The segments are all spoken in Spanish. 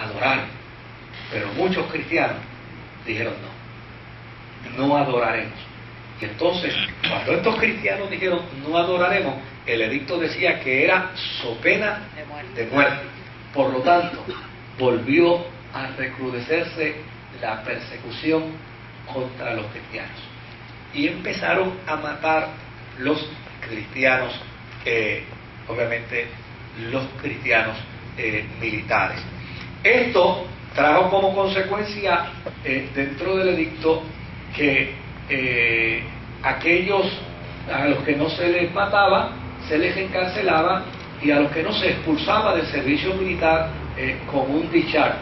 adorar. Pero muchos cristianos dijeron no adoraremos. Y entonces, cuando estos cristianos dijeron no adoraremos, el edicto decía que era so pena de muerte. Por lo tanto, volvió a recrudecerse la persecución contra los cristianos. Y empezaron a matar los cristianos, obviamente los cristianos militares. Esto trajo como consecuencia dentro del edicto que aquellos a los que no se les mataba se les encarcelaba, y a los que no se expulsaba del servicio militar con un discharge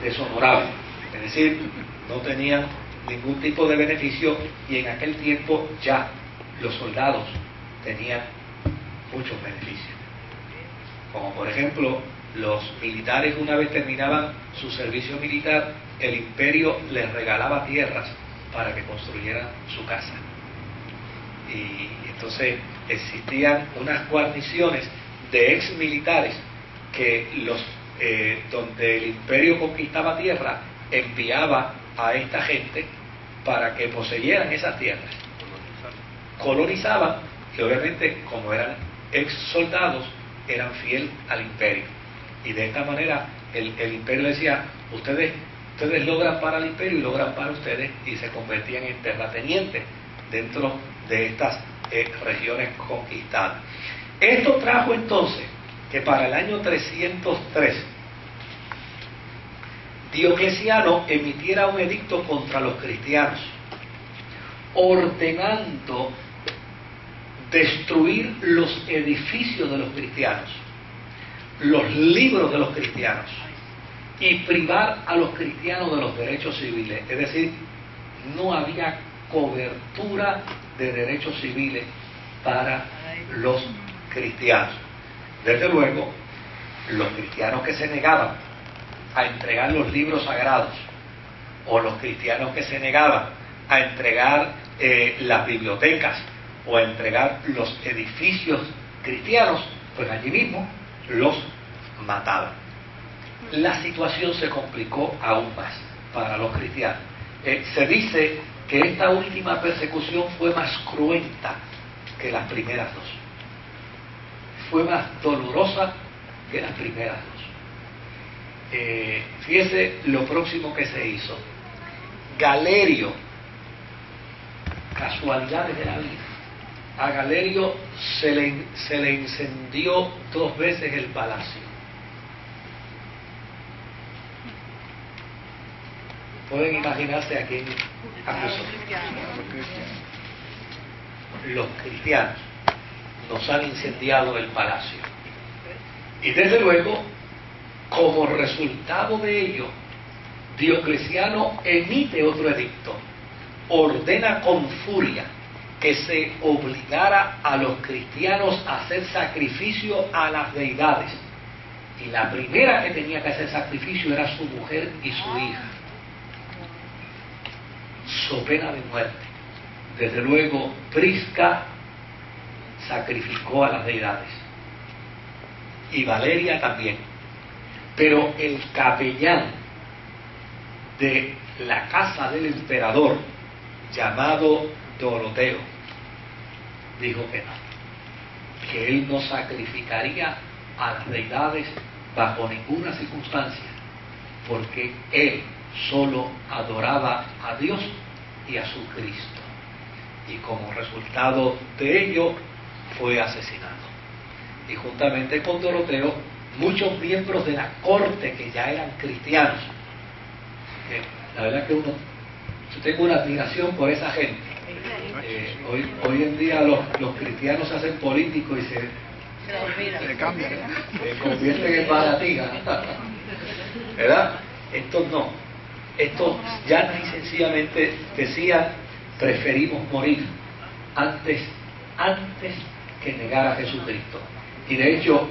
deshonorable, es decir, no tenían ningún tipo de beneficio. Y en aquel tiempo ya los soldados tenían muchos beneficios, como por ejemplo los militares, una vez terminaban su servicio militar, el imperio les regalaba tierras para que construyeran su casa. Y entonces existían unas guarniciones de ex militares que donde el imperio conquistaba tierra, enviaba a esta gente para que poseyeran esas tierras, colonizaban, y obviamente como eran ex soldados eran fiel al imperio, y de esta manera el imperio decía: ustedes logran para el imperio y logran para ustedes, y se convertían en terratenientes dentro de estas regiones conquistadas. Esto trajo entonces que para el año 303 Diocleciano emitiera un edicto contra los cristianos, ordenando destruir los edificios de los cristianos, los libros de los cristianos, y privar a los cristianos de los derechos civiles. Es decir, no había cobertura de derechos civiles para los cristianos. Desde luego, los cristianos que se negaban a entregar los libros sagrados, o los cristianos que se negaban a entregar las bibliotecas, o a entregar los edificios cristianos, pues allí mismo los mataban. La situación se complicó aún más para los cristianos. Se dice que esta última persecución fue más cruenta que las primeras dos. Fue más dolorosa que las primeras dos. Fíjese lo próximo que se hizo. Galerio, casualidades de la vida, a Galerio se le incendió 2 veces el palacio. Pueden imaginarse a quién acusó. Los cristianos nos han incendiado el palacio. Y desde luego, como resultado de ello, Diocleciano emite otro edicto. Ordena con furia que se obligara a los cristianos a hacer sacrificio a las deidades. Y la primera que tenía que hacer sacrificio era su mujer y su hija, so pena de muerte. Desde luego, Prisca sacrificó a las deidades, y Valeria también. Pero el capellán de la casa del emperador, llamado Doroteo, dijo que no, que él no sacrificaría a las deidades bajo ninguna circunstancia, porque él solo adoraba a Dios y a su Cristo, y como resultado de ello fue asesinado. Y juntamente con Doroteo, muchos miembros de la corte que ya eran cristianos. La verdad que yo tengo una admiración por esa gente. Hoy en día los cristianos se hacen políticos y se cambian, se convierten en baratigas, ¿verdad? Estos no. Estos ya y sencillamente decían: preferimos morir antes que negar a Jesucristo. Y de hecho,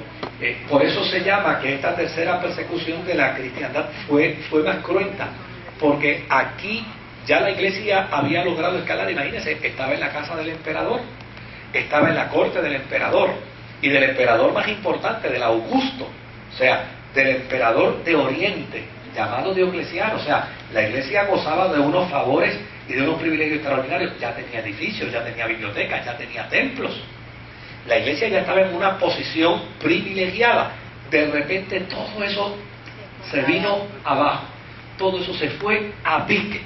por eso se llama que esta tercera persecución de la cristiandad fue más cruenta, porque aquí ya la iglesia había logrado escalar. Imagínense, estaba en la casa del emperador, estaba en la corte del emperador, y del emperador más importante, del Augusto. O sea, del emperador de Oriente, llamado Diocleciano. O sea, la iglesia gozaba de unos favores y de unos privilegios extraordinarios. Ya tenía edificios, ya tenía bibliotecas, ya tenía templos. La iglesia ya estaba en una posición privilegiada. De repente todo eso se vino abajo, todo eso se fue a pique.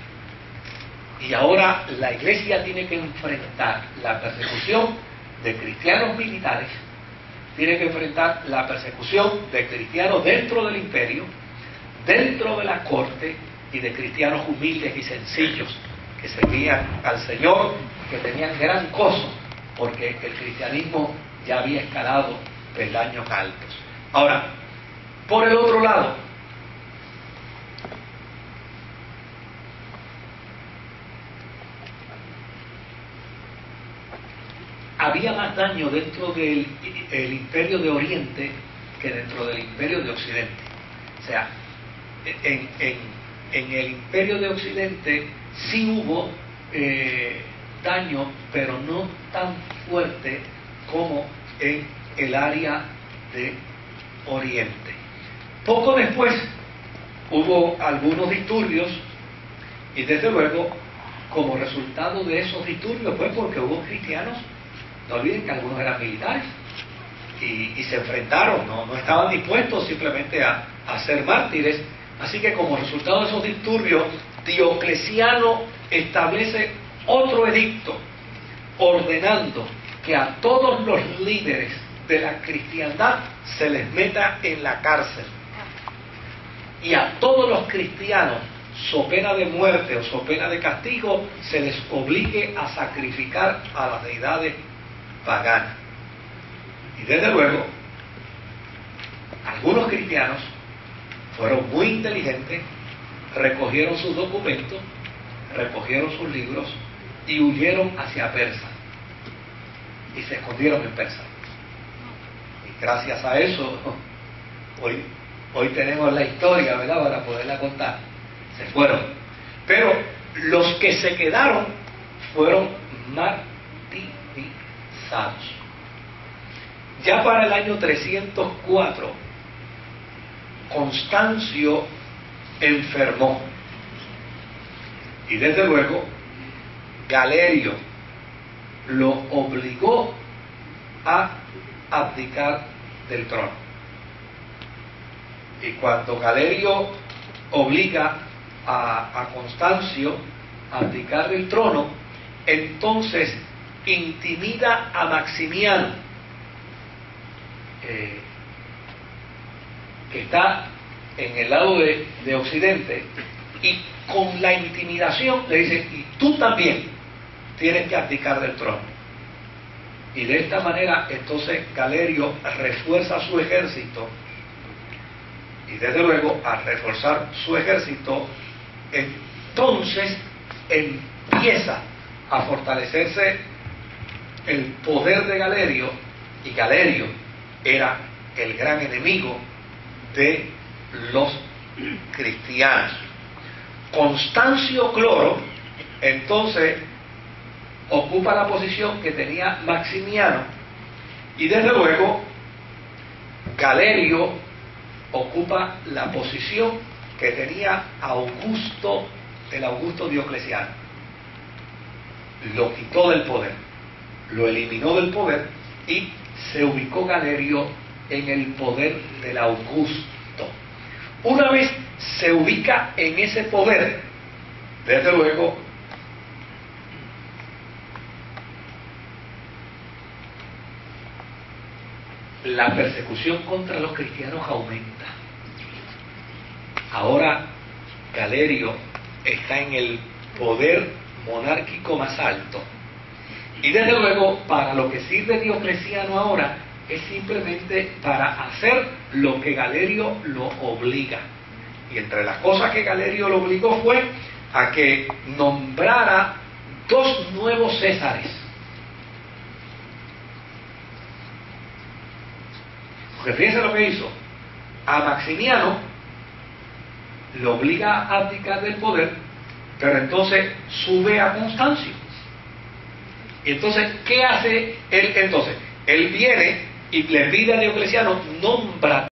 Y ahora la iglesia tiene que enfrentar la persecución de cristianos militares, tiene que enfrentar la persecución de cristianos dentro del imperio, dentro de la corte, y de cristianos humildes y sencillos que seguían al Señor, que tenían gran gozo, porque el cristianismo ya había escalado peldaños altos. Ahora, por el otro lado, había más daño dentro del imperio de Oriente que dentro del imperio de Occidente. O sea, en el imperio de Occidente sí hubo daño, pero no tan fuerte como en el área de Oriente. Poco después hubo algunos disturbios, y desde luego, como resultado de esos disturbios, pues porque hubo cristianos, no olviden que algunos eran militares, y se enfrentaron, no estaban dispuestos simplemente a ser mártires. Así que como resultado de esos disturbios, Diocleciano establece otro edicto ordenando que a todos los líderes de la cristiandad se les meta en la cárcel, y a todos los cristianos, so pena de muerte o so pena de castigo, se les obligue a sacrificar a las deidades paganas. Y desde luego, algunos cristianos fueron muy inteligentes, recogieron sus documentos, recogieron sus libros y huyeron hacia Persa, y se escondieron en Persa. Y gracias a eso hoy tenemos la historia, ¿verdad?, para poderla contar. Se fueron, pero los que se quedaron fueron martirizados. Ya para el año 304 Constancio enfermó, y desde luego Galerio lo obligó a abdicar del trono. Y cuando Galerio obliga a Constancio a abdicar del trono, entonces intimida a Maximiano, que está en el lado de Occidente, y con la intimidación le dice: y tú también tienes que abdicar del trono. Y de esta manera entonces Galerio refuerza su ejército, y desde luego al reforzar su ejército, entonces empieza a fortalecerse el poder de Galerio, y Galerio era el gran enemigo de los cristianos. Constancio Cloro entonces ocupa la posición que tenía Maximiano, y desde luego Galerio ocupa la posición que tenía Augusto, el Augusto Diocleciano. Lo quitó del poder, lo eliminó del poder, y se ubicó Galerio en el poder del Augusto. Una vez se ubica en ese poder, desde luego la persecución contra los cristianos aumenta. Ahora Galerio está en el poder monárquico más alto, y desde luego para lo que sirve Diocleciano ahora es simplemente para hacer lo que Galerio lo obliga. Y entre las cosas que Galerio lo obligó fue a que nombrara 2 nuevos Césares. Porque fíjense lo que hizo. A Maximiano lo obliga a abdicar del poder, pero entonces sube a Constancio. Y entonces, ¿qué hace él entonces? Él viene y le pide a Diocleciano: nombra